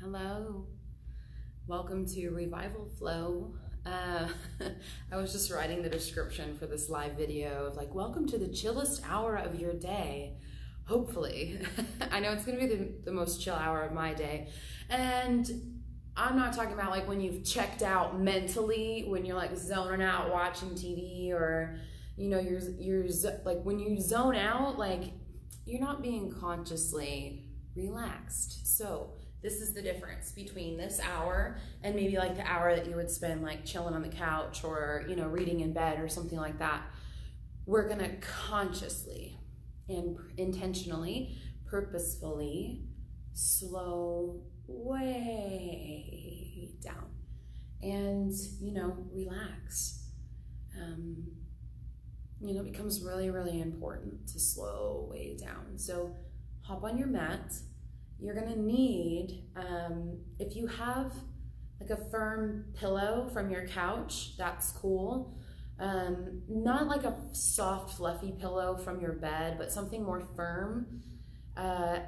Hello, welcome to Revival Flow. I was just writing the description for this live video of like, welcome to the chillest hour of your day, hopefully. I know it's gonna be the most chill hour of my day. And I'm not talking about like when you've checked out mentally, when you're like zoning out watching TV, or you know, you're like when you zone out, like you're not being consciously relaxed. So this is the difference between this hour and maybe like the hour that you would spend like chilling on the couch or, you know, reading in bed or something like that. We're gonna consciously and intentionally, purposefully slow way down and, you know, relax. You know, it becomes really, really important to slow way down. So hop on your mat. You're gonna need, if you have like a firm pillow from your couch, that's cool. Not like a soft, fluffy pillow from your bed, but something more firm.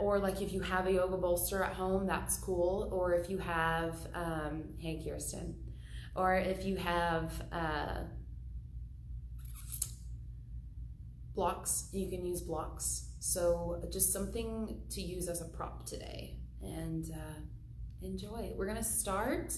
Or like if you have a yoga bolster at home, that's cool. Or if you have, hey Kirsten, or if you have blocks, you can use blocks. So just something to use as a prop today, and enjoy. We're gonna start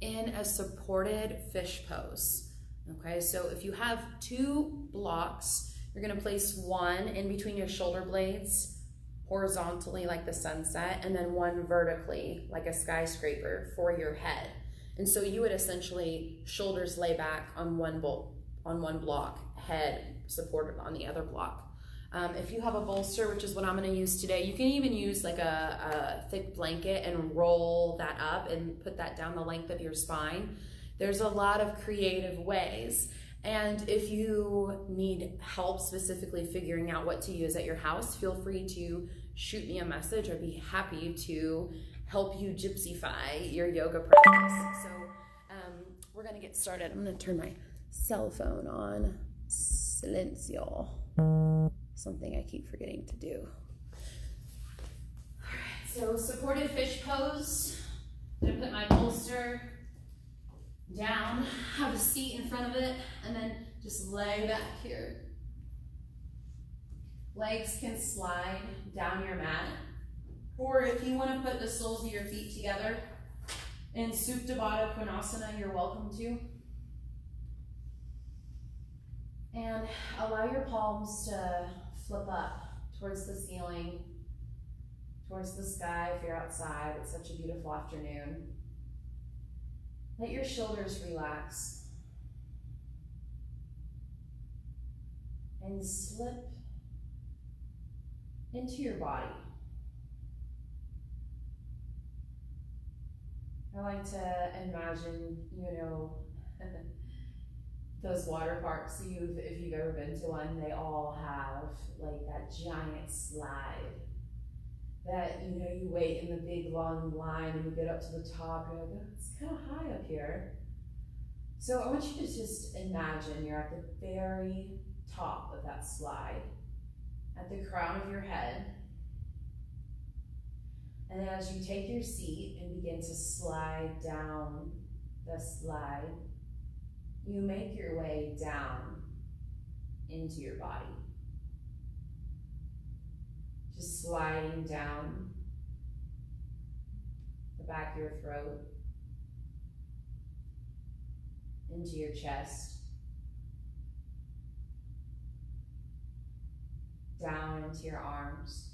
in a supported fish pose. Okay, so if you have two blocks, you're gonna place one in between your shoulder blades, horizontally like the sunset, and then one vertically like a skyscraper for your head. And so you would essentially shoulders lay back on one block, head supported on the other block. If you have a bolster, which is what I'm going to use today, you can even use like a thick blanket and roll that up and put that down the length of your spine. There's a lot of creative ways. And if you need help specifically figuring out what to use at your house, feel free to shoot me a message. I'd be happy to help you gypsify your yoga practice. So we're going to get started. I'm going to turn my cell phone on silencio. Something I keep forgetting to do. All right, so supported fish pose. I'm gonna put my bolster down, have a seat in front of it, and then just lay back here. Legs can slide down your mat, or if you want to put the soles of your feet together in Supta Baddha Konasana, you're welcome to. And allow your palms to flip up towards the ceiling, towards the sky if you're outside. It's such a beautiful afternoon. Let your shoulders relax. And slip into your body. I like to imagine, you know, those water parks, if you've ever been to one, they all have like that giant slide that, you know, you wait in the big long line and you get up to the top, you're like, oh, it's kind of high up here. So I want you to just imagine you're at the very top of that slide, at the crown of your head. And then as you take your seat and begin to slide down the slide, you make your way down into your body. Just sliding down the back of your throat, into your chest, down into your arms,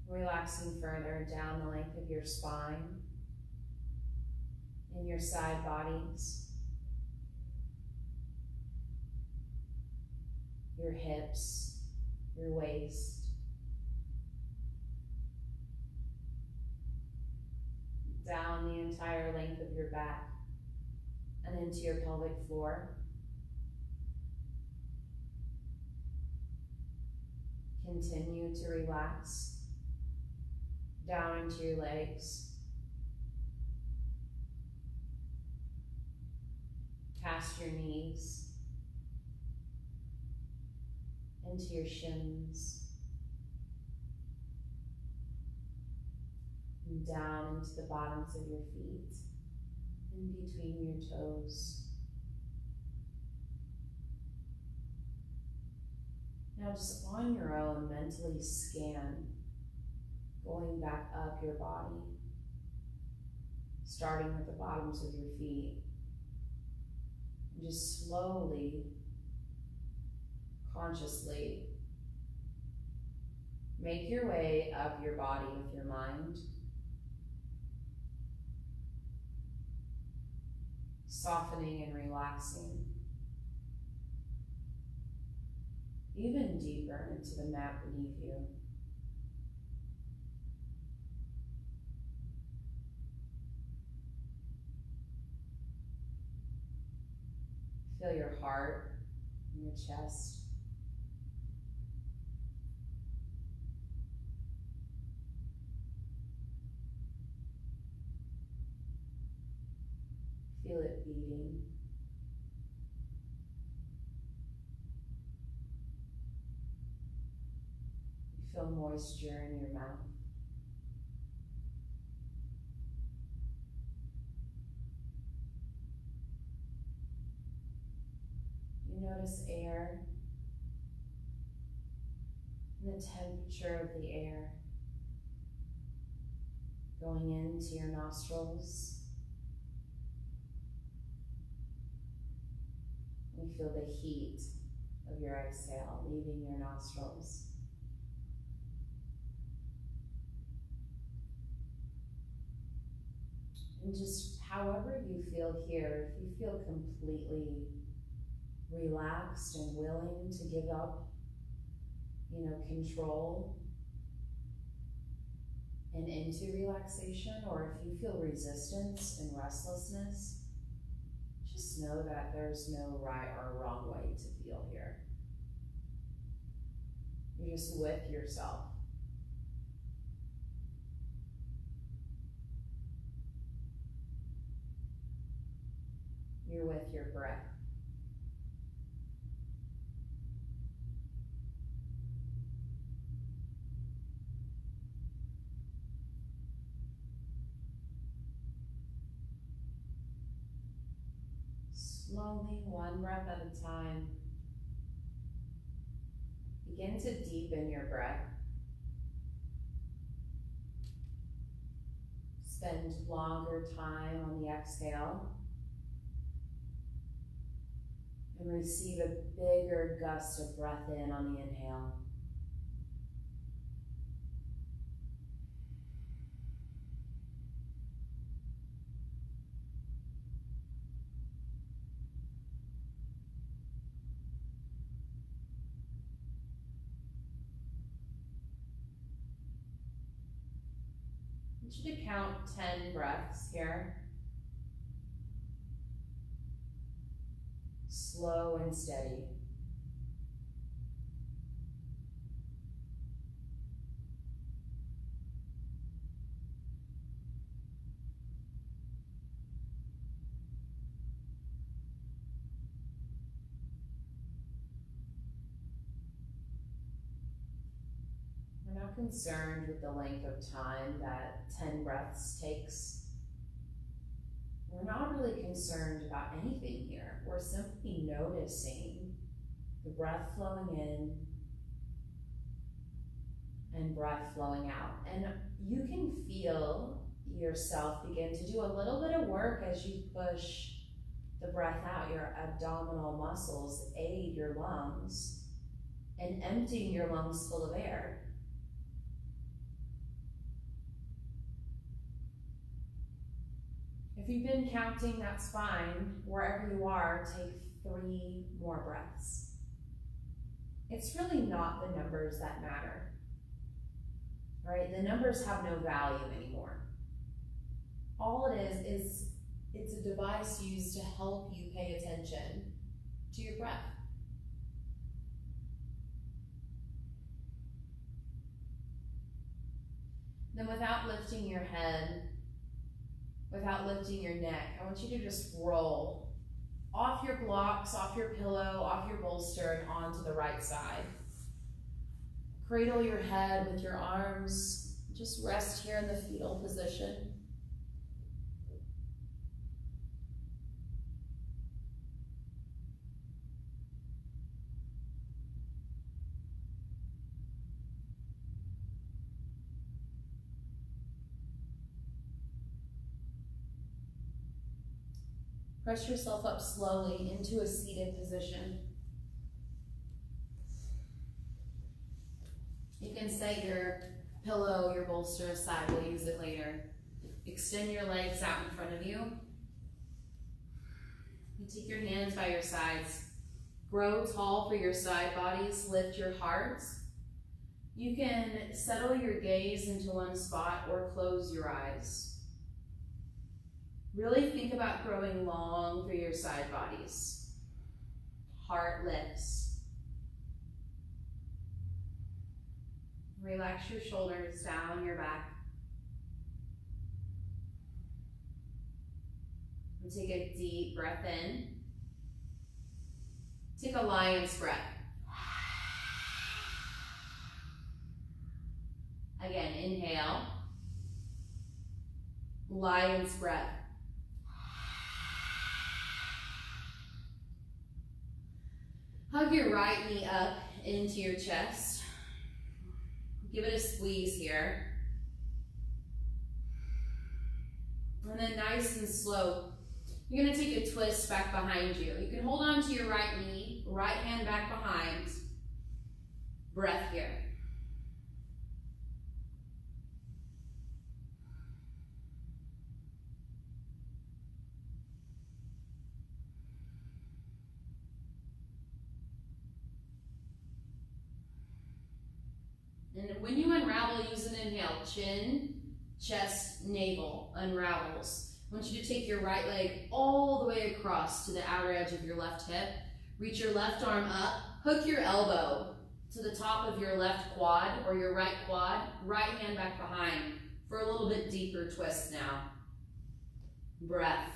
relaxing further down the length of your spine, in your side bodies, your hips, your waist, down the entire length of your back and into your pelvic floor. Continue to relax down into your legs. Cast your knees into your shins, and down into the bottoms of your feet, in between your toes. Now just on your own, mentally scan, going back up your body, starting with the bottoms of your feet. And just slowly, consciously, make your way up your body with your mind. Softening and relaxing. Even deeper into the mat beneath you. Feel your heart in your chest. Feel it beating. You feel moisture in your mouth. You notice air and the temperature of the air going into your nostrils. You feel the heat of your exhale leaving your nostrils. And just however you feel here, if you feel completely relaxed and willing to give up, control and into relaxation, or if you feel resistance and restlessness, just know that there's no right or wrong way to feel here. You're just with yourself. You're with your breath. Slowly, one breath at a time, begin to deepen your breath. Spend longer time on the exhale. And receive a bigger gust of breath in on the inhale. I want you to count 10 breaths here. Slow and steady. We're not concerned with the length of time that 10 breaths takes. We're not really concerned about anything here. We're simply noticing the breath flowing in and breath flowing out. And you can feel yourself begin to do a little bit of work as you push the breath out. Your abdominal muscles aid your lungs in emptying your lungs full of air. If you've been counting, that's fine. Wherever you are, take 3 more breaths. It's really not the numbers that matter, right? The numbers have no value anymore. All it is it's a device used to help you pay attention to your breath. Then without lifting your head, without lifting your neck, I want you to just roll off your blocks, off your pillow, off your bolster, and onto the right side. Cradle your head with your arms Just rest here in the fetal position. Press yourself up slowly into a seated position. You can set your pillow, your bolster aside. We'll use it later. Extend your legs out in front of you. You take your hands by your sides. Grow tall for your side bodies. Lift your hearts. You can settle your gaze into one spot or close your eyes. Really think about growing long through your side bodies. Heart lifts. Relax your shoulders down your back. And take a deep breath in. Take a lion's breath. Again, inhale. Lion's breath. Hug your right knee up into your chest. Give it a squeeze here. And then nice and slow, you're gonna take a twist back behind you. You can hold on to your right knee, right hand back behind. Breath here. And when you unravel, use an inhale. Chin, chest, navel unravels. I want you to take your right leg all the way across to the outer edge of your left hip. Reach your left arm up. Hook your elbow to the top of your left quad or your right quad. Right hand back behind for a little bit deeper twist now. Breath.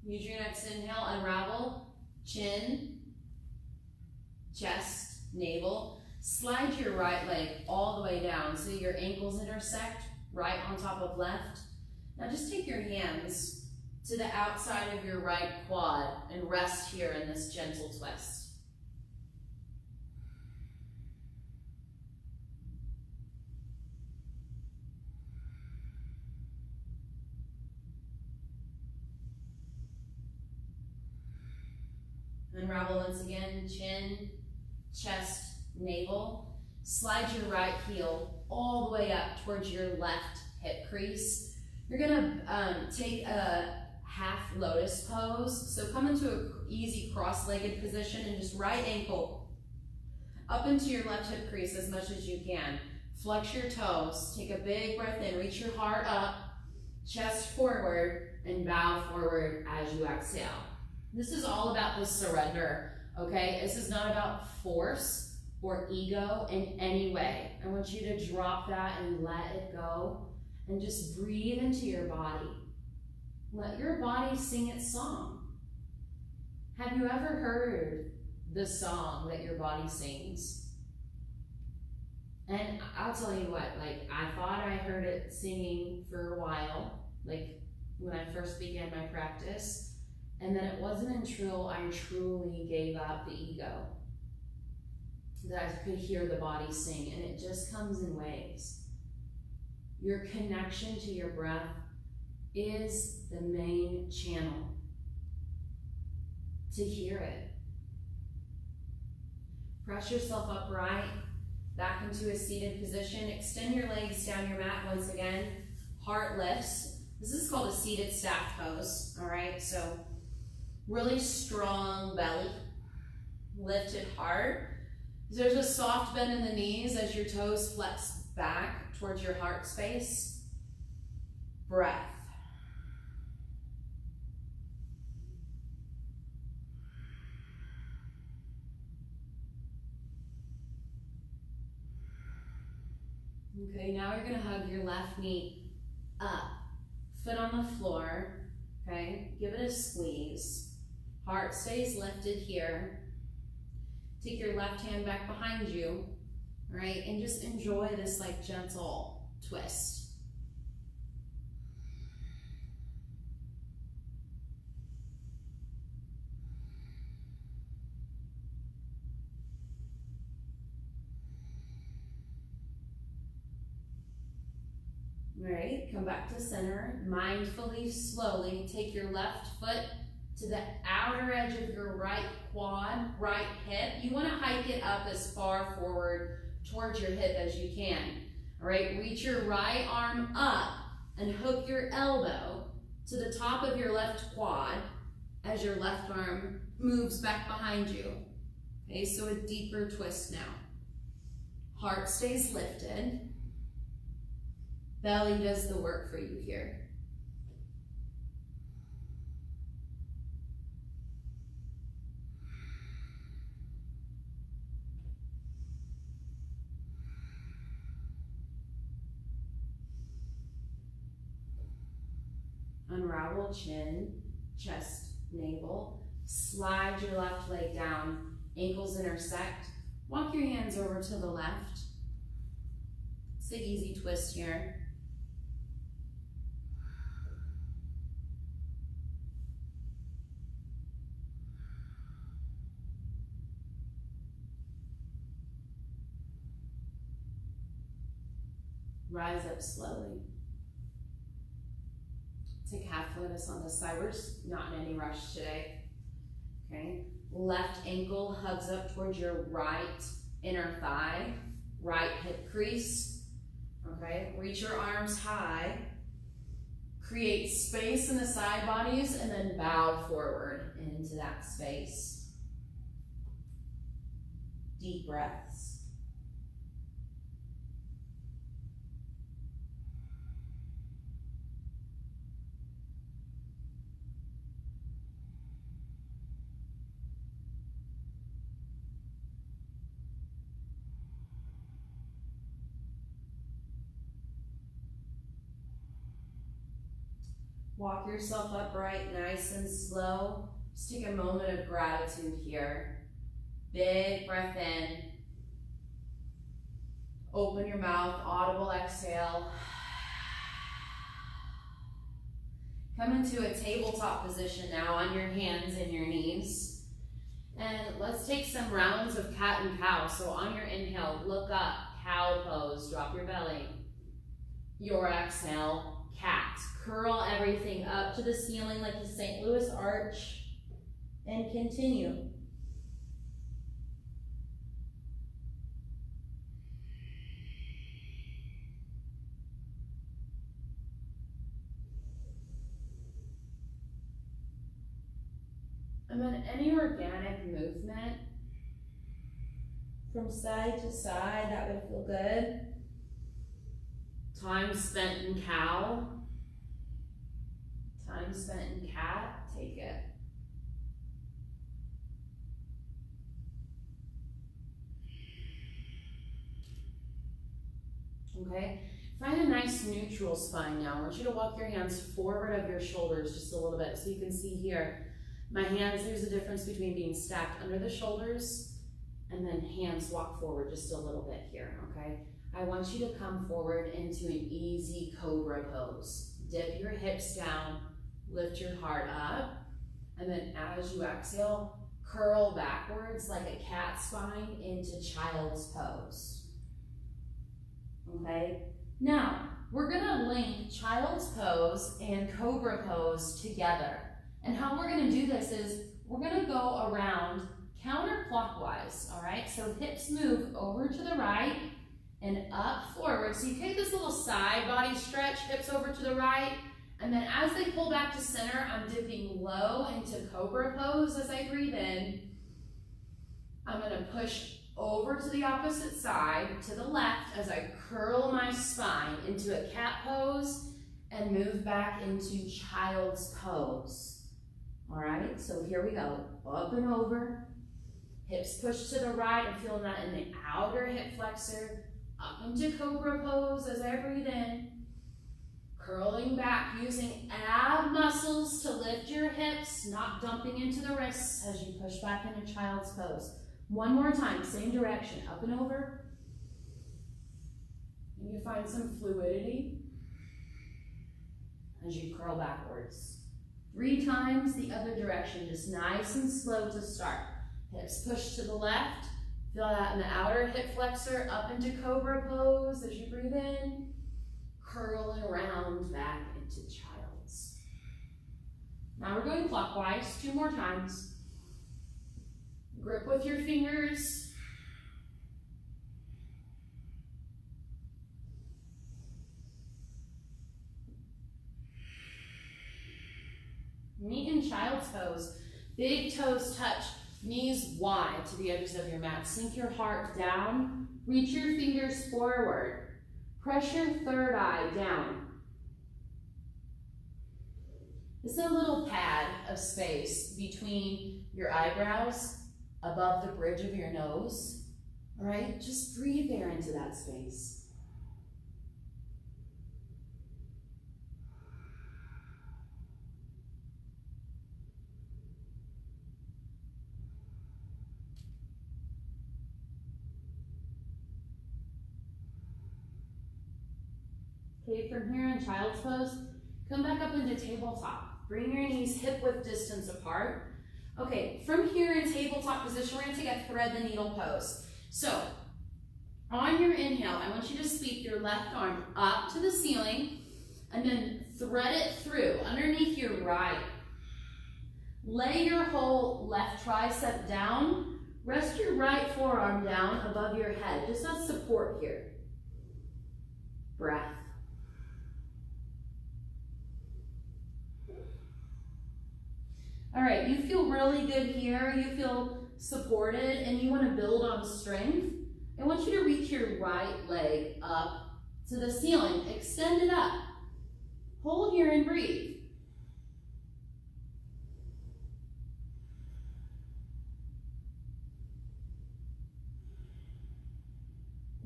Use your next inhale, unravel, chin, chest, navel. Slide your right leg all the way down so your ankles intersect, right on top of left. Now just take your hands to the outside of your right quad and rest here in this gentle twist. Unravel once again, chin, chest, navel. Slide your right heel all the way up towards your left hip crease. You're gonna take a half lotus pose. So come into an easy cross-legged position and just right ankle up into your left hip crease as much as you can. Flex your toes, take a big breath in, reach your heart up, chest forward, and bow forward as you exhale. This is all about the surrender, okay? This is not about force or ego in any way. I want you to drop that and let it go and just breathe into your body. Let your body sing its song. Have you ever heard the song that your body sings? And I'll tell you what, like I thought I heard it singing for a while, like when I first began my practice. And then it wasn't until I truly gave up the ego that I could hear the body sing, and it just comes in waves. Your connection to your breath is the main channel to hear it. Press yourself upright, back into a seated position. Extend your legs down your mat once again. Heart lifts. This is called a seated staff pose, all right? So really strong belly, lifted heart. There's a soft bend in the knees as your toes flex back towards your heart space. Breath. Okay, now you're gonna hug your left knee up, Foot on the floor, okay? Give it a squeeze. Heart stays lifted here. Take your left hand back behind you, all right? And just enjoy this like gentle twist. All right, come back to center. Mindfully, slowly, take your left foot to the outer edge of your right quad, right hip. You want to hike it up as far forward towards your hip as you can. All right, reach your right arm up and hook your elbow to the top of your left quad as your left arm moves back behind you. Okay, so a deeper twist now. Heart stays lifted. Belly does the work for you here. Unravel chin, chest, navel. Slide your left leg down, ankles intersect. Walk your hands over to the left. It's an easy twist here. Rise up slowly. Take half lotus on this side. We're just not in any rush today. Okay. Left ankle hugs up towards your right inner thigh, right hip crease. Okay. Reach your arms high. Create space in the side bodies and then bow forward into that space. Deep breaths. Walk yourself upright, nice and slow. Just take a moment of gratitude here. Big breath in. Open your mouth, audible exhale. Come into a tabletop position now on your hands and your knees. And let's take some rounds of cat and cow. So on your inhale, look up, cow pose, drop your belly. Your exhale, cat. Curl everything up to the ceiling like the St. Louis Arch and continue. And then any organic movement from side to side, that would feel good. Time spent in cow. Time spent in cat, take it. Okay, find a nice neutral spine now. I want you to walk your hands forward of your shoulders just a little bit so you can see here. My hands, there's a difference between being stacked under the shoulders and then hands walk forward just a little bit here, okay? I want you to come forward into an easy cobra pose. Dip your hips down. Lift your heart up, and then as you exhale, curl backwards like a cat spine into child's pose. Okay? Now, we're gonna link child's pose and cobra pose together. And how we're gonna do this is we're gonna go around counterclockwise, all right? So hips move over to the right and up forward. So you take this little side body stretch, hips over to the right, and then as they pull back to center, I'm dipping low into cobra pose as I breathe in. I'm gonna push over to the opposite side, to the left, as I curl my spine into a cat pose and move back into child's pose. All right, so here we go. Up and over, hips push to the right. I'm feeling that in the outer hip flexor. Up into cobra pose as I breathe in. Curling going back, using ab muscles to lift your hips, not dumping into the wrists as you push back into child's pose. One more time, same direction, up and over. And you find some fluidity as you curl backwards. 3 times the other direction, just nice and slow to start. Hips push to the left. Feel that in the outer hip flexor, up into cobra pose as you breathe in. Curl and round back into child's. Now we're going clockwise, 2 more times. Grip with your fingers. Meet in child's pose. Big toes touch, knees wide to the edges of your mat. Sink your heart down. Reach your fingers forward. Press your third eye down. This is a little pad of space between your eyebrows, above the bridge of your nose. All right, just breathe there into that space. Okay, from here in child's pose, come back up into tabletop. Bring your knees hip width distance apart. Okay, from here in tabletop position, we're gonna take a thread the needle pose. So, on your inhale, I want you to sweep your left arm up to the ceiling and then thread it through underneath your right. Lay your whole left tricep down. Rest your right forearm down above your head, just as support here. Breath. All right, you feel really good here. You feel supported and you want to build on strength. I want you to reach your right leg up to the ceiling. Extend it up. Hold here and breathe.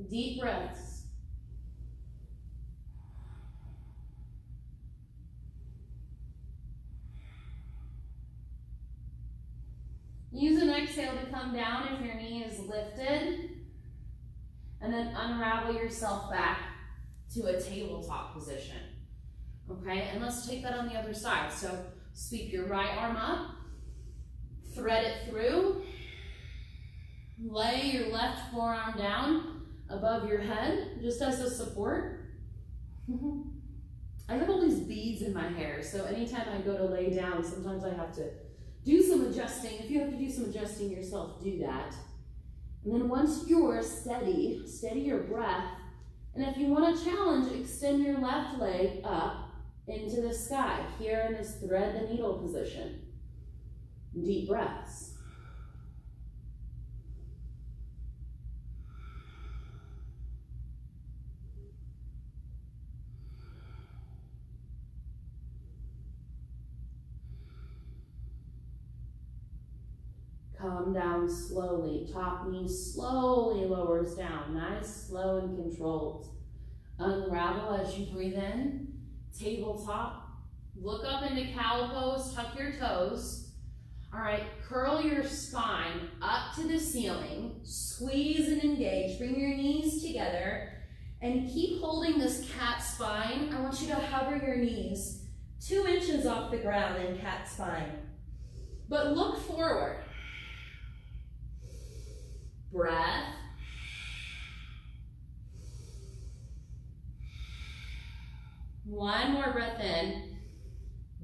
Deep breaths. Use an exhale to come down if your knee is lifted. And then unravel yourself back to a tabletop position. Okay, and let's take that on the other side. So sweep your right arm up. Thread it through. Lay your left forearm down above your head, just as a support. I have all these beads in my hair, so anytime I go to lay down, sometimes I have to do some adjusting. If you have to do some adjusting yourself, do that. And then once you're steady, steady your breath. And if you want to challenge, extend your left leg up into the sky, here in this thread the needle position. Deep breaths. Come down slowly. Top knee slowly lowers down. Nice, slow, and controlled. Unravel as you breathe in. Tabletop. Look up into cow pose. Tuck your toes. All right, curl your spine up to the ceiling. Squeeze and engage. Bring your knees together. And keep holding this cat spine. I want you to hover your knees 2 inches off the ground in cat spine. But look forward. Breath. One more breath in.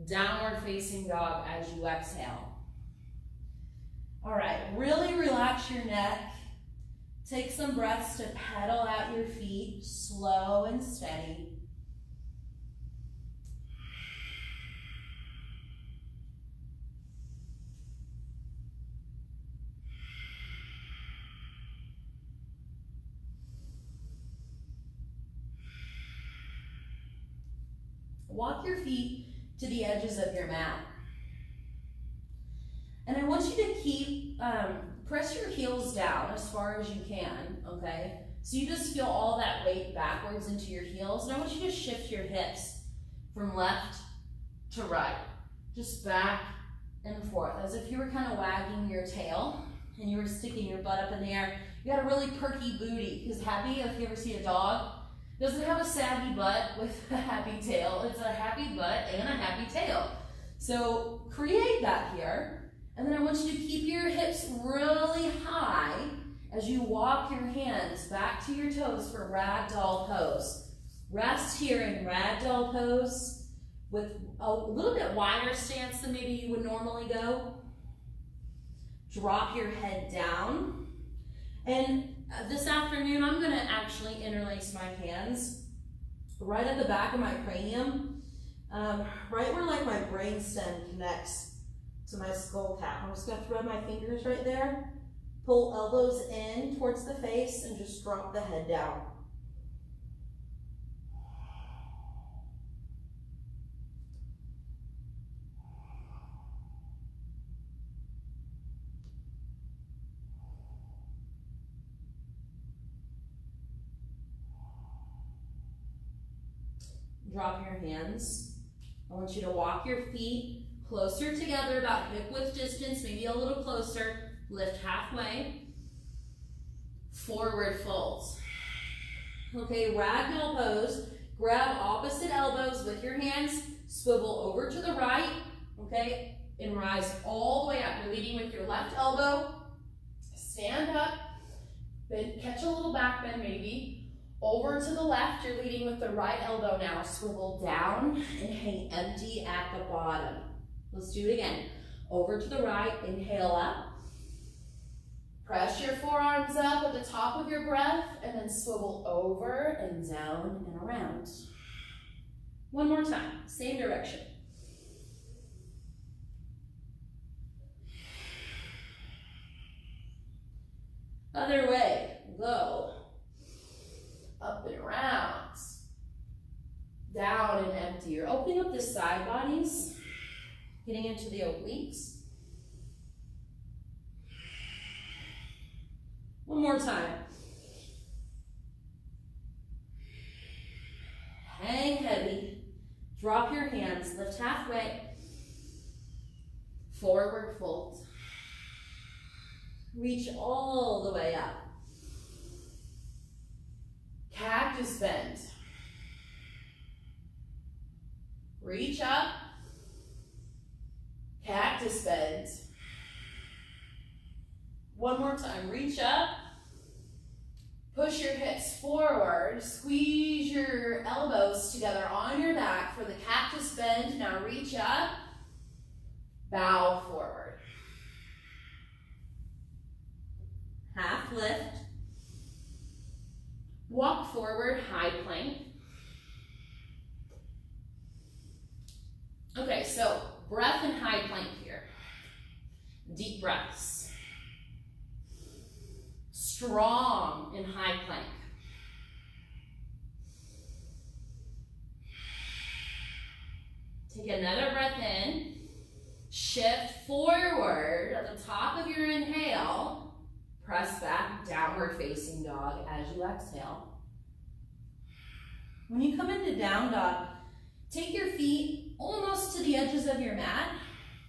Downward facing dog as you exhale. All right, really relax your neck. Take some breaths to pedal out your feet, slow and steady. Walk your feet to the edges of your mat. And I want you to keep, press your heels down as far as you can, okay? So you just feel all that weight backwards into your heels. And I want you to shift your hips from left to right. Just back and forth, as if you were kind of wagging your tail and you were sticking your butt up in the air. You got a really perky booty, because happy, if you ever see a dog, doesn't have a saggy butt with a happy tail. It's a happy butt and a happy tail. So create that here. And then I want you to keep your hips really high as you walk your hands back to your toes for ragdoll pose. Rest here in ragdoll pose with a little bit wider stance than maybe you would normally go. Drop your head down. And this afternoon, I'm gonna actually interlace my hands right at the back of my cranium, right where like my brainstem connects to my skull cap. I'm just gonna thread my fingers right there, pull elbows in towards the face, and just drop the head down. Drop your hands. I want you to walk your feet closer together, about hip width distance, maybe a little closer. Lift halfway. Forward folds. Okay, ragdoll pose. Grab opposite elbows with your hands. Swivel over to the right. Okay, and rise all the way up. You're leading with your left elbow. Stand up. Then catch a little back bend maybe. Over to the left, you're leading with the right elbow now. Swivel down and hang empty at the bottom. Let's do it again. Over to the right, inhale up. Press your forearms up at the top of your breath, and then swivel over and down and around. One more time, same direction. Other way, go. Up and around, down and empty. You're opening up the side bodies, getting into the obliques. One more time. Hang heavy, drop your hands, lift halfway, forward fold. Reach all the way up. Cactus bend. Reach up. Cactus bend. One more time. Reach up. Push your hips forward. Squeeze your elbows together on your back for the cactus bend. Now reach up. Bow forward. Half lift. Walk forward, high plank. Okay, so breath and high plank here. Deep breaths. Strong in high plank. Take another breath in. Shift forward at the top of your inhale. Press back, downward facing dog as you exhale. When you come into down dog, take your feet almost to the edges of your mat,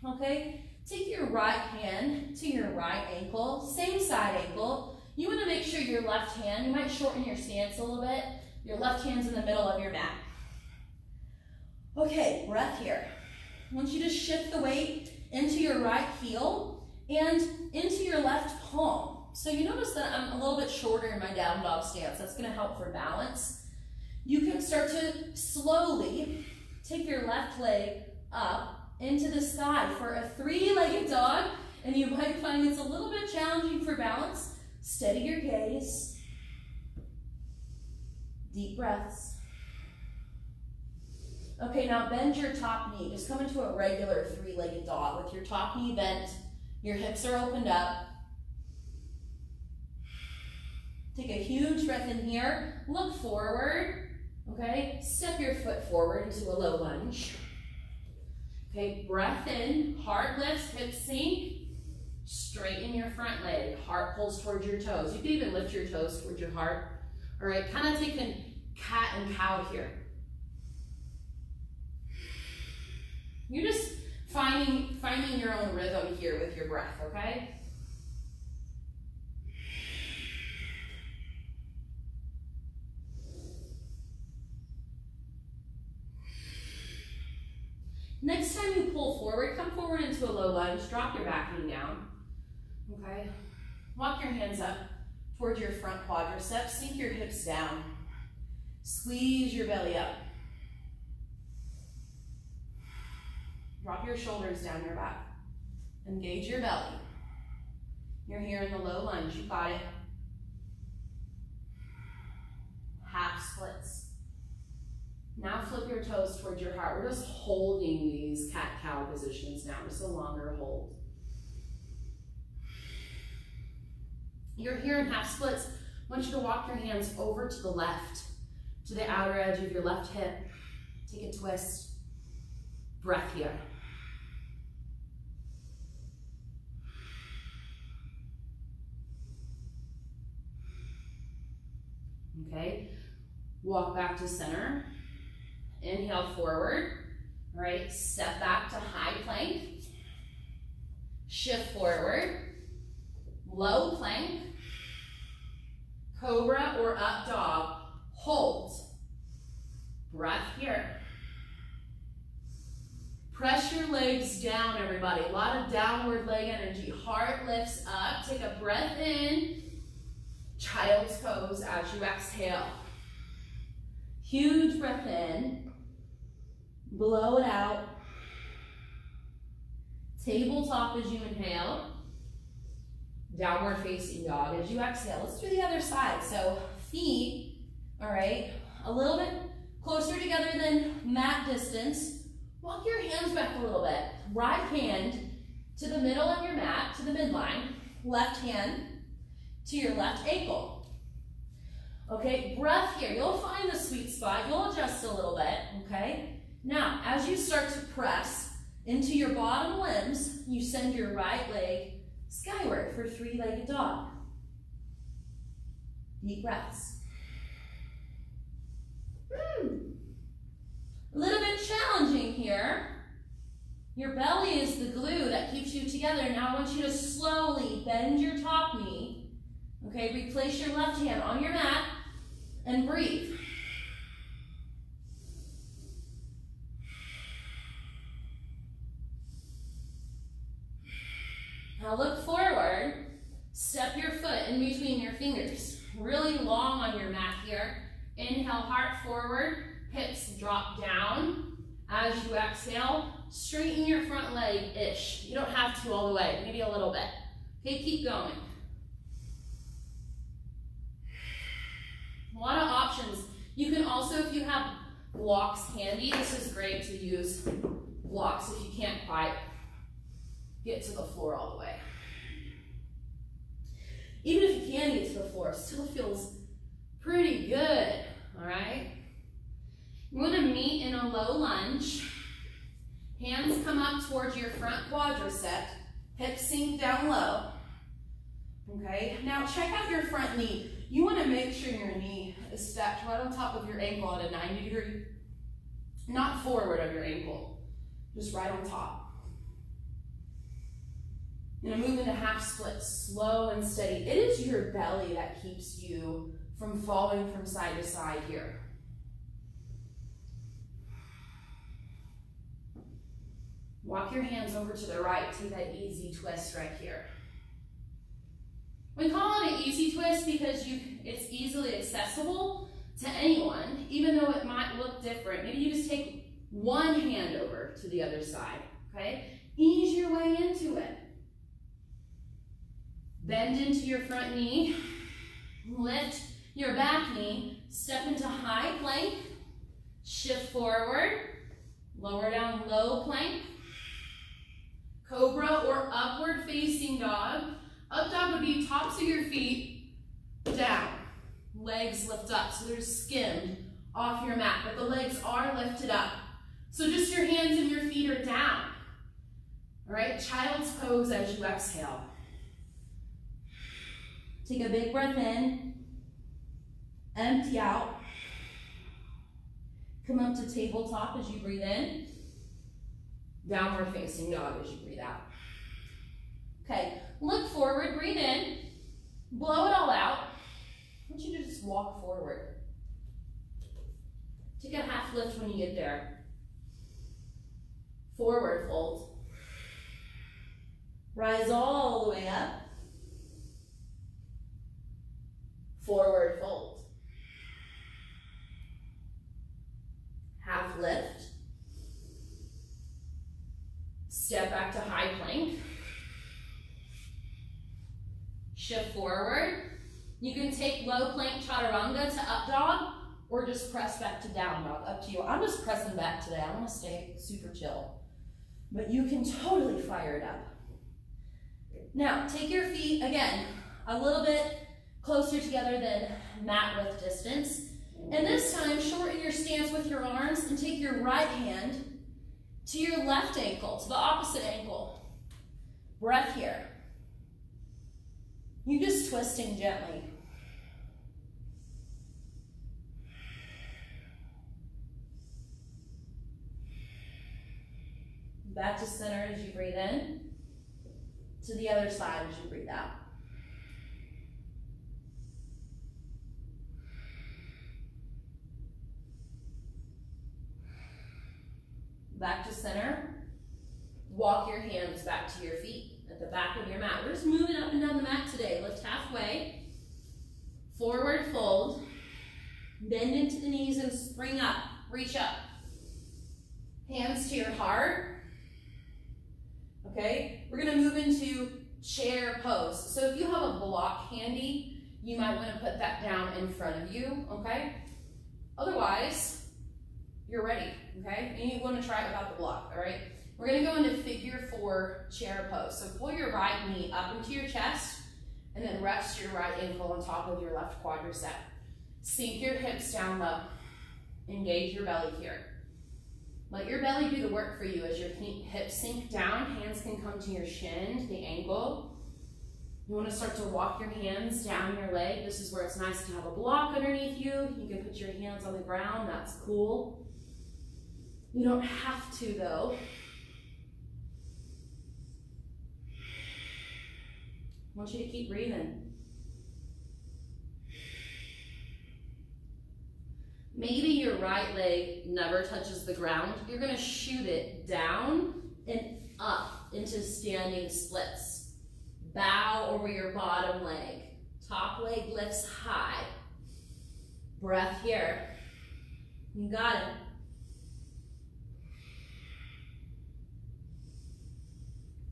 okay? Take your right hand to your right ankle, same side ankle. You wanna make sure your left hand, you might shorten your stance a little bit, your left hand's in the middle of your mat. Okay, breath here. I want you to shift the weight into your right heel and into your left palm. So you notice that I'm a little bit shorter in my down dog stance. That's gonna help for balance. You can start to slowly take your left leg up into the sky for a three-legged dog, and you might find it's a little bit challenging for balance. Steady your gaze. Deep breaths. Okay, now bend your top knee. Just come into a regular three-legged dog with your top knee bent. Your hips are opened up. Take a huge breath in here. Look forward. Okay, step your foot forward into a low lunge. Okay, breath in, heart lifts, hips sink. Straighten your front leg. Heart pulls towards your toes. You can even lift your toes towards your heart. All right, kind of take a cat and cow here. You're just finding your own rhythm here with your breath, okay? Next time you pull forward, come forward into a low lunge, drop your back knee down, okay? Walk your hands up towards your front quadriceps, sink your hips down. Squeeze your belly up. Drop your shoulders down your back. Engage your belly. You're here in the low lunge, you got it. Half splits. Now flip your toes towards your heart. We're just holding these cat-cow positions now, just a longer hold. You're here in half splits. I want you to walk your hands over to the left, to the outer edge of your left hip. Take a twist. Breath here. Okay, walk back to center. Inhale forward, all right, step back to high plank. Shift forward, low plank, cobra or up dog, hold. Breath here. Press your legs down, everybody. A lot of downward leg energy. Heart lifts up. Take a breath in. Child's pose as you exhale. Huge breath in. Blow it out. Tabletop as you inhale. Downward facing dog as you exhale. Let's do the other side. So feet, all right, a little bit closer together than mat distance. Walk your hands back a little bit. Right hand to the middle of your mat, to the midline. Left hand to your left ankle. Okay, breath here. You'll find the sweet spot. You'll adjust a little bit, okay? Now, as you start to press into your bottom limbs, you send your right leg skyward for three-legged dog. Deep breaths. A little bit challenging here. Your belly is the glue that keeps you together. Now I want you to slowly bend your top knee. Okay, replace your left hand on your mat and breathe. Now look forward. Step your foot in between your fingers. Really long on your mat here. Inhale, heart forward. Hips drop down. As you exhale, straighten your front leg-ish. You don't have to all the way, maybe a little bit. Okay, keep going. A lot of options. You can also, if you have blocks handy, this is great to use blocks if you can't quite get to the floor all the way. Even if you can get to the floor, it still feels pretty good, all right? We're gonna meet in a low lunge. Hands come up towards your front quadricep. Hips sink down low. Okay, now check out your front knee. You wanna make sure your knee is stacked right on top of your ankle at a 90-degree, not forward of your ankle, just right on top. You're gonna move into half splits, slow and steady. It is your belly that keeps you from falling from side to side here. Walk your hands over to the right. Take that easy twist right here. We call it an easy twist because it's easily accessible to anyone, even though it might look different. Maybe you just take one hand over to the other side, okay? Ease your way into it. Bend into your front knee. Lift your back knee. Step into high plank. Shift forward. Lower down, low plank. Cobra or upward facing dog. Up dog would be tops of your feet down. Legs lift up, so they're skimmed off your mat, but the legs are lifted up. So just your hands and your feet are down. All right, child's pose as you exhale. Take a big breath in. Empty out. Come up to tabletop as you breathe in. Downward facing dog as you breathe out. Okay, look forward, breathe in, blow it all out. I want you to just walk forward. Take a half lift when you get there. Forward fold. Rise all the way up. Forward fold. Half lift. Step back to high plank. Shift forward. You can take low plank chaturanga to up dog, or just press back to down dog, up to you. I'm just pressing back today. I want to stay super chill. But you can totally fire it up. Now, take your feet, again, a little bit closer together than mat width distance. And this time, shorten your stance with your arms and take your right hand to your left ankle, to the opposite ankle. Breath here. You just twisting gently. Back to center as you breathe in. To the other side as you breathe out. Back to center. Walk your hands back to your feet at the back of your mat. We're just moving up and down the mat today. Lift halfway. Forward fold. Bend into the knees and spring up. Reach up. Hands to your heart. Okay, we're gonna move into chair pose. So if you have a block handy, you might wanna put that down in front of you, okay? Otherwise, you're ready, okay? And you wanna try it without the block, all right? We're gonna go into figure 4 chair pose. So pull your right knee up into your chest and then rest your right ankle on top of your left quadricep. Sink your hips down low. Engage your belly here. Let your belly do the work for you as your hips sink down. Hands can come to your shin, to the ankle. You want to start to walk your hands down your leg. This is where it's nice to have a block underneath you. You can put your hands on the ground. That's cool. You don't have to, though. I want you to keep breathing. Maybe your right leg never touches the ground. You're gonna shoot it down and up into standing splits. Bow over your bottom leg. Top leg lifts high. Breath here. You got it.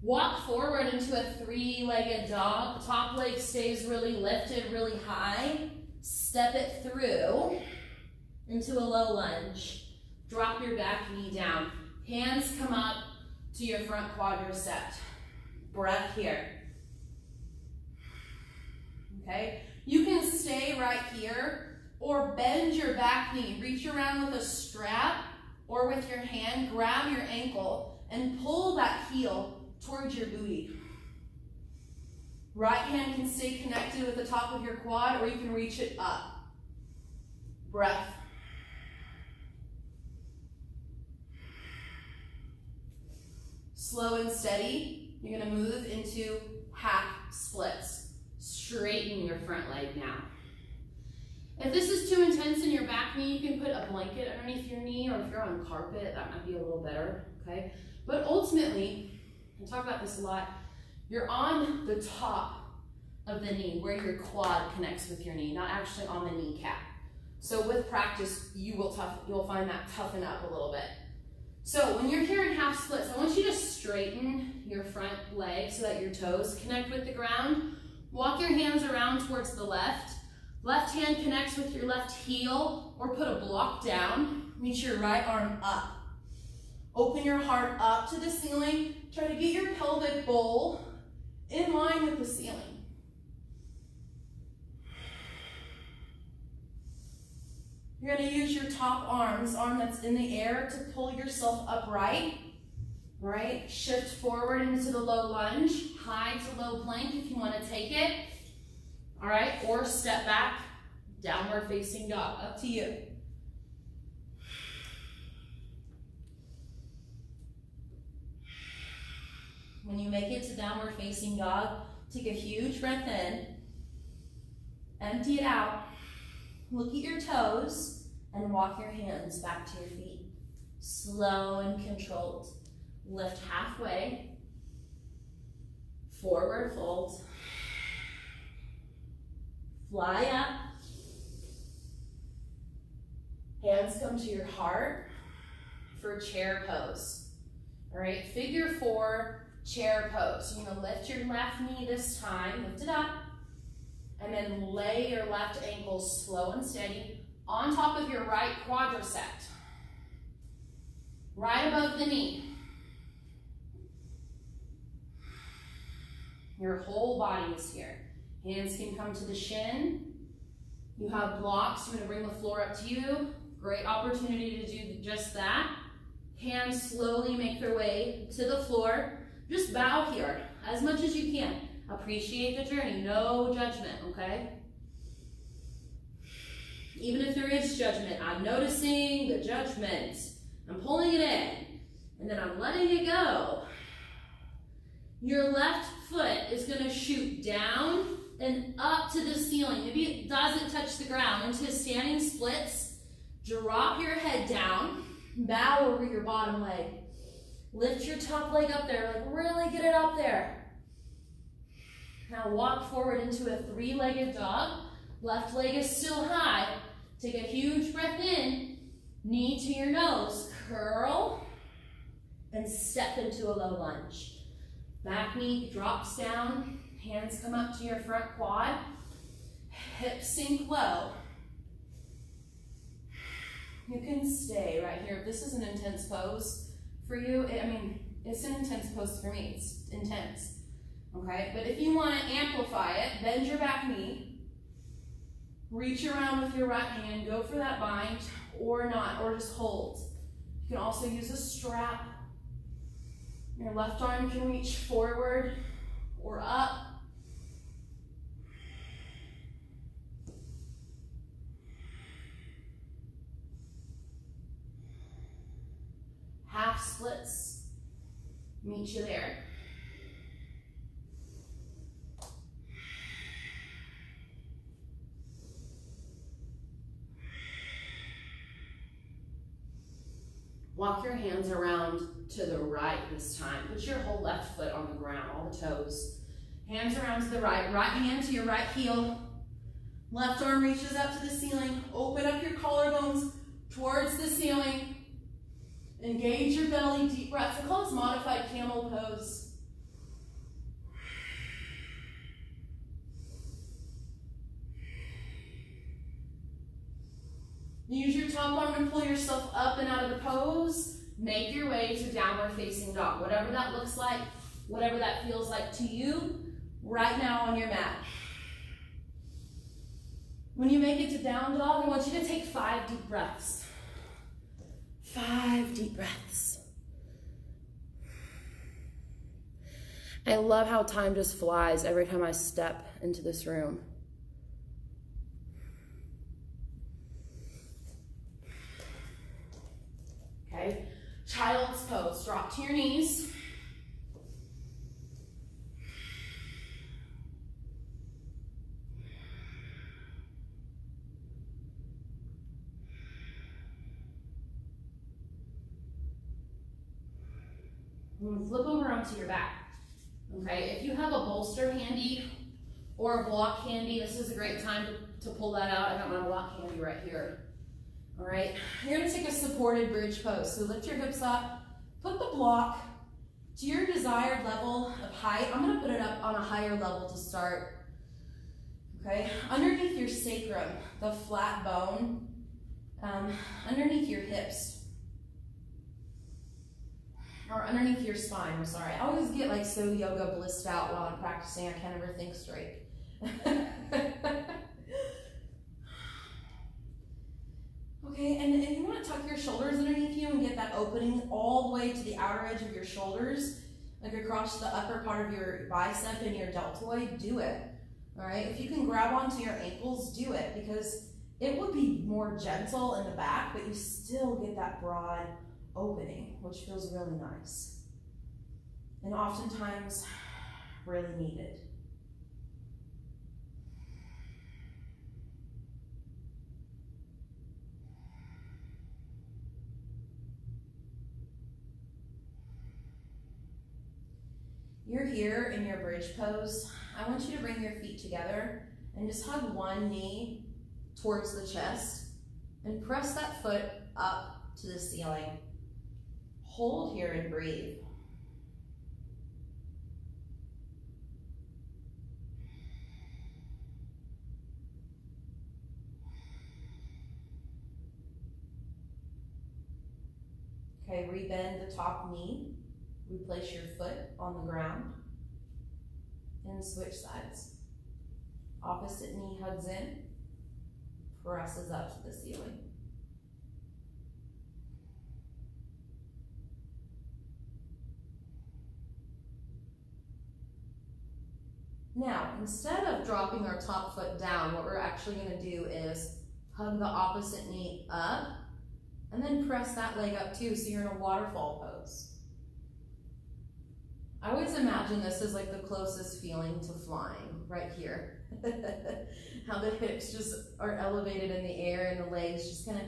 Walk forward into a 3-legged dog. Top leg stays really lifted, really high. Step it through into a low lunge. Drop your back knee down. Hands come up to your front quadricep. Breath here. Okay? You can stay right here or bend your back knee. Reach around with a strap or with your hand, grab your ankle and pull that heel towards your booty. Right hand can stay connected with the top of your quad or you can reach it up. Breath. Slow and steady, you're gonna move into half splits. Straighten your front leg now. If this is too intense in your back knee, you can put a blanket underneath your knee, or if you're on carpet, that might be a little better, okay? But ultimately, I talk about this a lot, you're on the top of the knee where your quad connects with your knee, not actually on the kneecap. So with practice, you'll find that toughen up a little bit. So when you're here in half splits, I want you to straighten your front leg so that your toes connect with the ground. Walk your hands around towards the left. Left hand connects with your left heel or put a block down. Reach your right arm up. Open your heart up to the ceiling. Try to get your pelvic bowl in line with the ceiling. You're going to use your top arm that's in the air, to pull yourself upright. All right, shift forward into the low lunge, high to low plank if you want to take it. All right, or step back, downward facing dog, up to you. When you make it to downward facing dog, take a huge breath in, empty it out, look at your toes, and walk your hands back to your feet. Slow and controlled. Lift halfway, forward fold, fly up, hands come to your heart for chair pose. All right, figure 4 chair pose. So you're gonna lift your left knee this time, lift it up, and then lay your left ankle slow and steady on top of your right quadricep, right above the knee. Your whole body is here. Hands can come to the shin. You have blocks. You're going to bring the floor up to you. Great opportunity to do just that. Hands slowly make their way to the floor. Just bow here as much as you can. Appreciate the journey. No judgment, okay? Even if there is judgment, I'm noticing the judgment. I'm pulling it in, and then I'm letting it go. Your left foot is going to shoot down and up to the ceiling. Maybe it doesn't touch the ground. Into standing splits. Drop your head down. Bow over your bottom leg. Lift your top leg up there. Like really get it up there. Now walk forward into a 3-legged dog. Left leg is still high. Take a huge breath in. Knee to your nose. Curl. And step into a low lunge. Back knee drops down, hands come up to your front quad, hips sink low. You can stay right here. If this is an intense pose for you, it's an intense pose for me. It's intense, okay? But if you want to amplify it, bend your back knee, reach around with your right hand, go for that bind, or not, or just hold. You can also use a strap. Your left arm can reach forward or up. Half splits meet you there. Walk your hands around to the right this time. Put your whole left foot on the ground, all the toes. Hands around to the right. Right hand to your right heel. Left arm reaches up to the ceiling. Open up your collarbones towards the ceiling. Engage your belly, deep breaths. I call this modified camel pose. Use your top arm to pull yourself up and out of the pose. Make your way to downward facing dog. Whatever that looks like, whatever that feels like to you right now on your mat. When you make it to down dog, I want you to take 5 deep breaths. 5 deep breaths. I love how time just flies every time I step into this room. Okay, child's pose. Drop to your knees. Flip over onto your back. Okay, if you have a bolster handy or a block handy, this is a great time to pull that out. I got my block handy right here. All right, you're gonna take a supported bridge pose. So lift your hips up, put the block to your desired level of height. I'm gonna put it up on a higher level to start. Okay, underneath your sacrum, the flat bone, underneath your hips, or underneath your spine, I'm sorry. I always get like so yoga blissed out while I'm practicing, I can't ever think straight. Okay, and you want to tuck your shoulders underneath you and get that opening all the way to the outer edge of your shoulders, like across the upper part of your bicep and your deltoid, do it. All right, if you can grab onto your ankles, do it, because it would be more gentle in the back, but you still get that broad opening, which feels really nice. and oftentimes really needed. You're here in your bridge pose. I want you to bring your feet together and just hug one knee towards the chest and press that foot up to the ceiling. Hold here and breathe. Okay, rebend the top knee. Replace your foot on the ground and switch sides. Opposite knee hugs in, presses up to the ceiling. Now, instead of dropping our top foot down, what we're actually going to do is hug the opposite knee up and then press that leg up too, so you're in a waterfall pose. I always imagine this as like the closest feeling to flying, right here. How the hips just are elevated in the air and the legs just kind of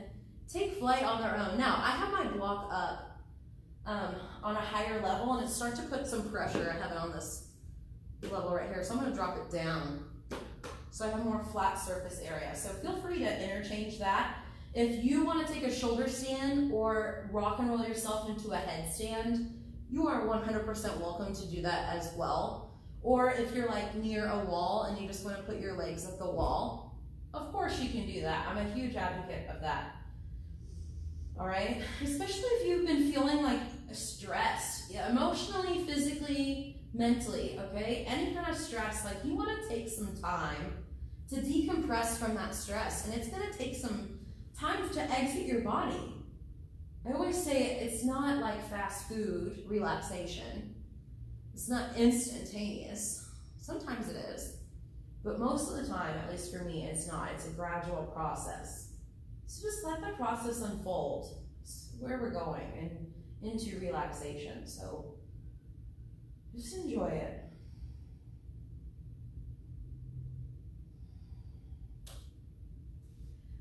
take flight on their own. Now, I have my block up on a higher level, and it starts to put some pressure. I have it on this level right here, so I'm going to drop it down so I have a more flat surface area. So feel free to interchange that. If you want to take a shoulder stand or rock and roll yourself into a headstand, you are 100% welcome to do that as well. Or if you're like near a wall and you just want to put your legs at the wall, of course you can do that. I'm a huge advocate of that. All right, especially if you've been feeling like stressed, emotionally, physically, mentally, okay? Any kind of stress, like you want to take some time to decompress from that stress, and it's going to take some time to exit your body. I always say it's not like fast food relaxation. It's not instantaneous. Sometimes it is, but most of the time, at least for me, it's not. It's a gradual process. So just let the process unfold. It's where we're going and into relaxation. So just enjoy it.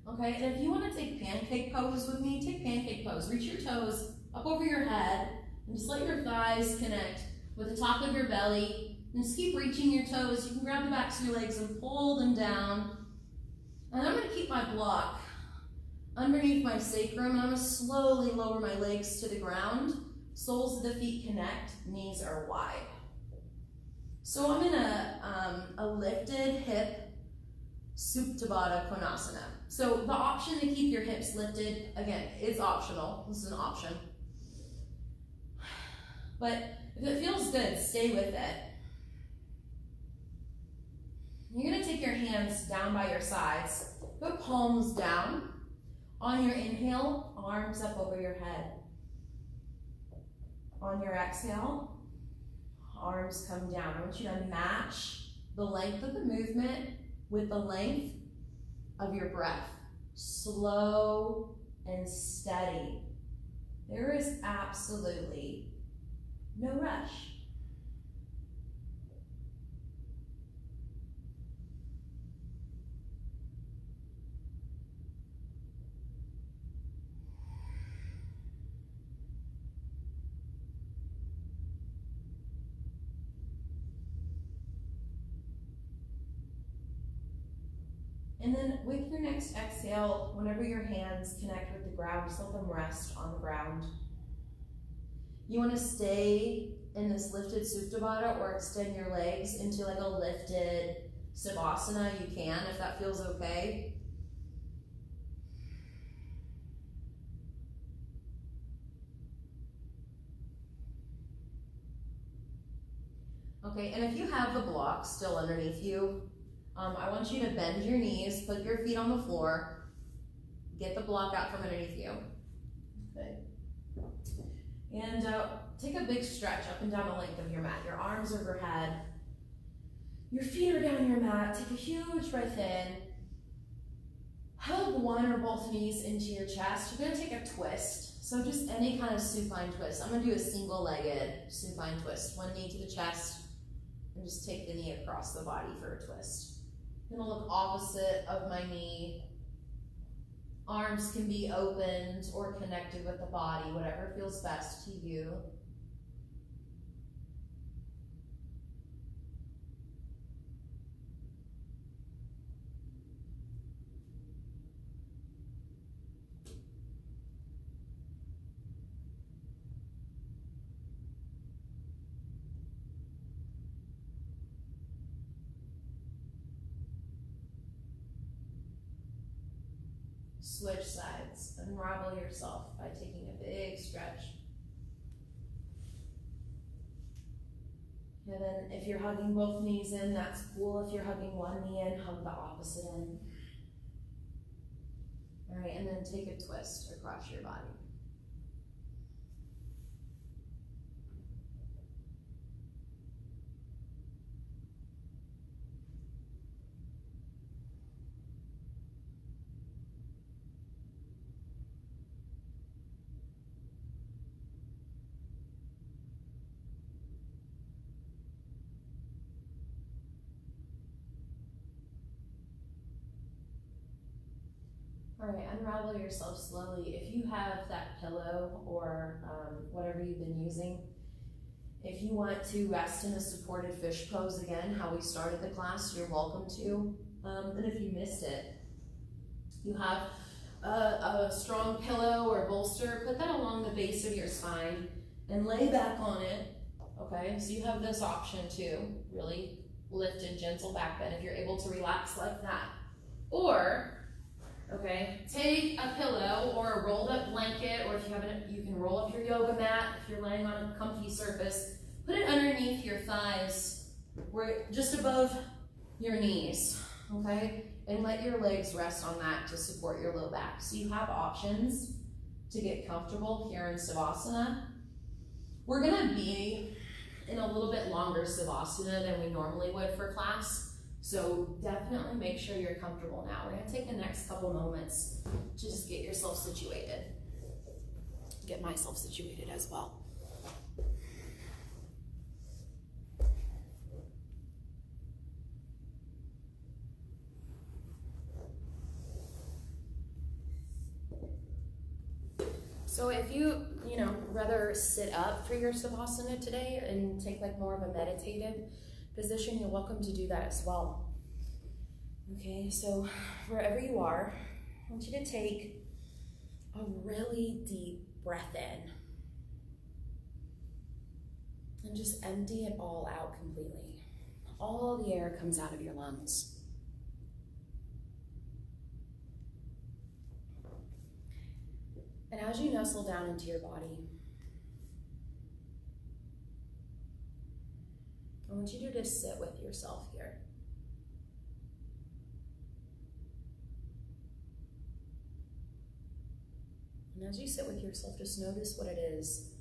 Okay, and if you want to take pancake pose with me, take pancake pose. Reach your toes up over your head and just let your thighs connect with the top of your belly. And just keep reaching your toes. You can grab the backs of your legs and pull them down. And I'm going to keep my block underneath my sacrum, and I'm going to slowly lower my legs to the ground. Soles of the feet connect, knees are wide. So I'm in a lifted hip Supta Baddha Konasana. So the option to keep your hips lifted, again, is optional. This is an option. But if it feels good, stay with it. You're going to take your hands down by your sides. Put palms down. On your inhale, arms up over your head. On your exhale, arms come down. I want you to match the length of the movement with the length of your breath. Slow and steady. There is absolutely no rush. And then with your next exhale, whenever your hands connect with the ground, just let them rest on the ground. You want to stay in this lifted Supta Baddha or extend your legs into like a lifted Savasana. You can, if that feels okay. Okay, and if you have the block still underneath you, I want you to bend your knees, put your feet on the floor, get the block out from underneath you. Okay. And take a big stretch up and down the length of your mat. Your arms overhead. Your feet are down your mat. Take a huge breath in. Hug one or both knees into your chest. You're going to take a twist. So just any kind of supine twist. I'm gonna do a single-legged supine twist. One knee to the chest, and just take the knee across the body for a twist. I'm gonna look opposite of my knee. Arms can be opened or connected with the body, whatever feels best to you. Switch sides. Unravel yourself by taking a big stretch. And then if you're hugging both knees in, that's cool. If you're hugging one knee in, hug the opposite in. All right, and then take a twist across your body. All right, unravel yourself slowly. If you have that pillow or whatever you've been using, if you want to rest in a supported fish pose again, how we started the class, you're welcome to. And if you missed it, you have a strong pillow or bolster, put that along the base of your spine and lay back on it, okay? So you have this option too, really lifted, gentle back bend if you're able to relax like that. Or, okay, take a pillow or a rolled up blanket, or if you have it, you can roll up your yoga mat if you're laying on a comfy surface. Put it underneath your thighs, just above your knees, okay? And let your legs rest on that to support your low back. So you have options to get comfortable here in Savasana. We're gonna be in a little bit longer Savasana than we normally would for class. So definitely make sure you're comfortable now. We're gonna take the next couple moments to just get yourself situated. Get myself situated as well. So if you rather sit up for your Savasana today and take like more of a meditative position, you're welcome to do that as well. Okay, so wherever you are, I want you to take a really deep breath in and just empty it all out completely. All the air comes out of your lungs. And as you nestle down into your body, I want you to just sit with yourself here. And as you sit with yourself, just notice what it is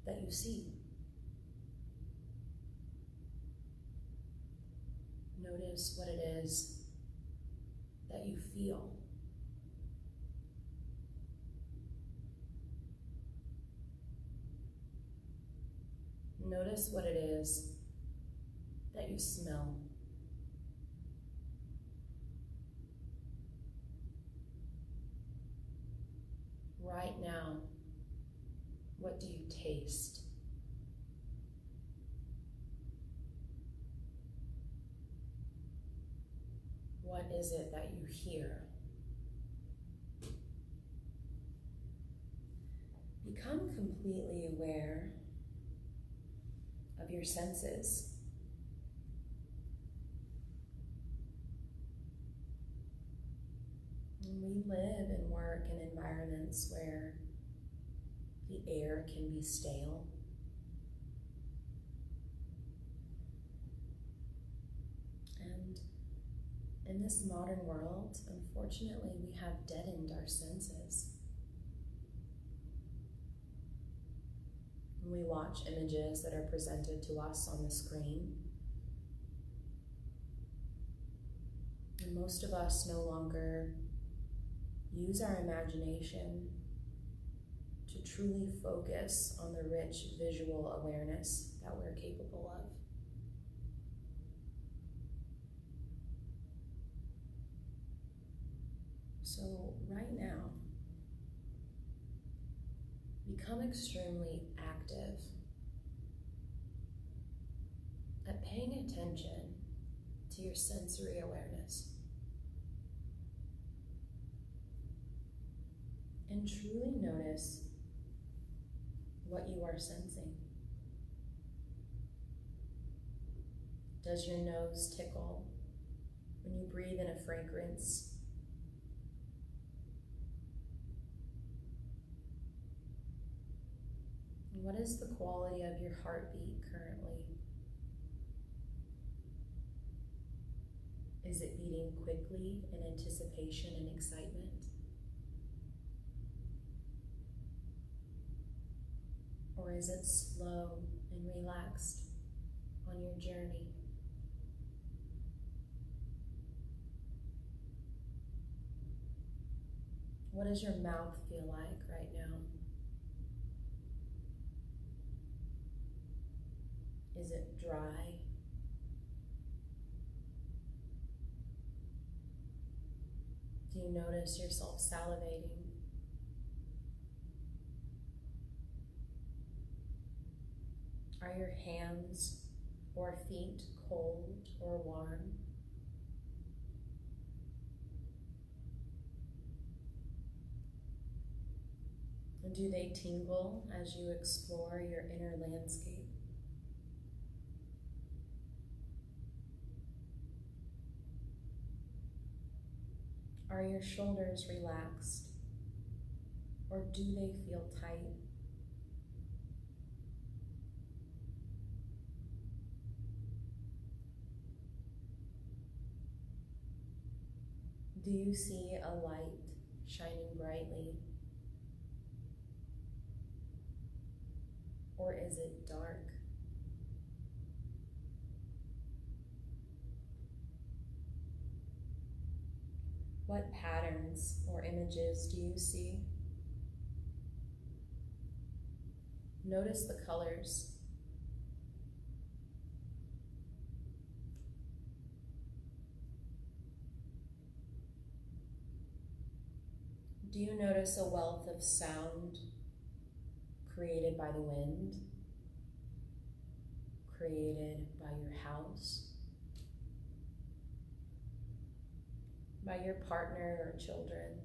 that you see. Notice what it is that you feel. Notice what it is that you smell. Right now, what do you taste? What is it that you hear? Become completely aware of your senses. And we live and work in environments where the air can be stale. And in this modern world, unfortunately, we have deadened our senses. When we watch images that are presented to us on the screen, and most of us no longer use our imagination to truly focus on the rich visual awareness that we're capable of. So right now, become extremely active at paying attention to your sensory awareness. And truly notice what you are sensing. Does your nose tickle when you breathe in a fragrance? What is the quality of your heartbeat currently? Is it beating quickly in anticipation and excitement? Or is it slow and relaxed on your journey? What does your mouth feel like right now? Is it dry? Do you notice yourself salivating? Are your hands or feet cold or warm? And do they tingle as you explore your inner landscape? Are your shoulders relaxed, or do they feel tight? Do you see a light shining brightly? Or is it dark? What patterns or images do you see? Notice the colors. Do you notice a wealth of sound created by the wind, created by your house, by your partner or children,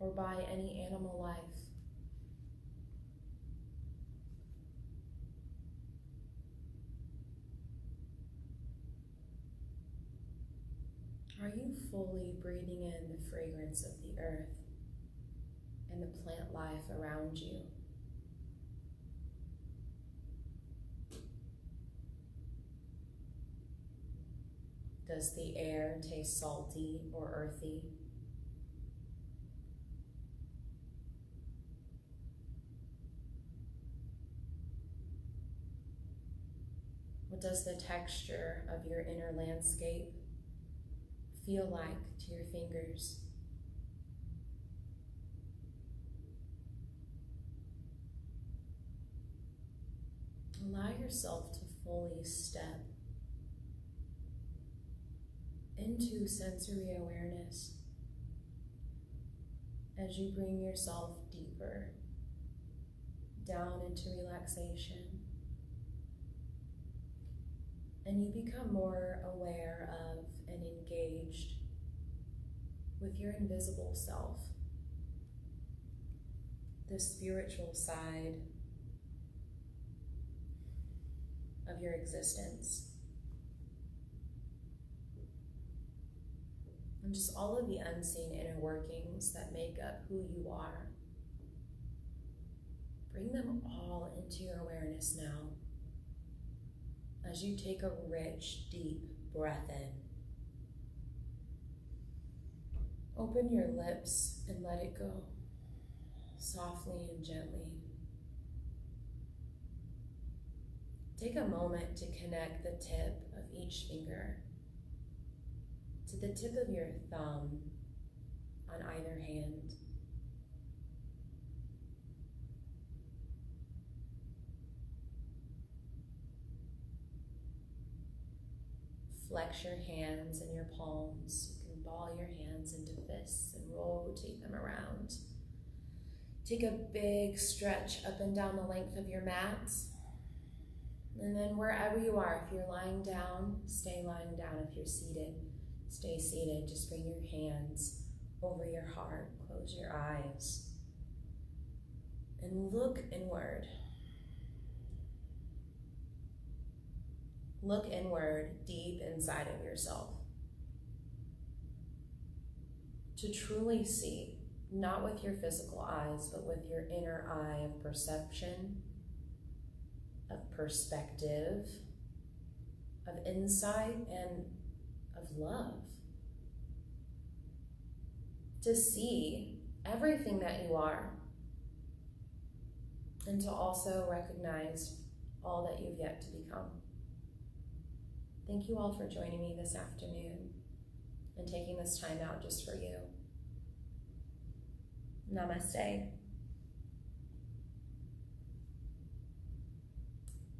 or by any animal life? Are you fully breathing in the fragrance of the earth and the plant life around you? Does the air taste salty or earthy? What does the texture of your inner landscape feel like to your fingers? Allow yourself to fully step into sensory awareness as you bring yourself deeper down into relaxation, and you become more aware of and engaged with your invisible self, the spiritual side of your existence. And just all of the unseen inner workings that make up who you are. Bring them all into your awareness now as you take a rich, deep breath in. Open your lips and let it go, softly and gently. Take a moment to connect the tip of each finger to the tip of your thumb on either hand. Flex your hands and your palms. You can ball your hands into fists and rotate them around. Take a big stretch up and down the length of your mat. And then wherever you are, if you're lying down, stay lying down. If you're seated, stay seated. Just bring your hands over your heart. Close your eyes. And look inward. Look inward, deep inside of yourself. To truly see, not with your physical eyes, but with your inner eye of perception, of perspective, of insight, and of love. To see everything that you are, and to also recognize all that you've yet to become. Thank you all for joining me this afternoon and taking this time out just for you. Namaste.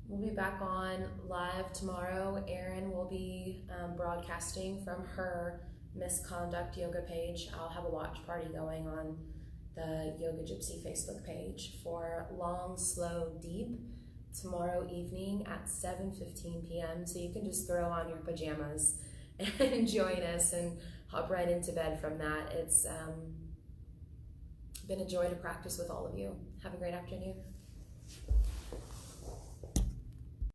We'll be back on live tomorrow. Erin will be broadcasting from her Misconduct Yoga page. I'll have a watch party going on the Yoga Gypsy Facebook page for Long, Slow, Deep tomorrow evening at 7:15 p.m. So you can just throw on your pajamas and join us and hop right into bed from that. It's been a joy to practice with all of you. Have a great afternoon.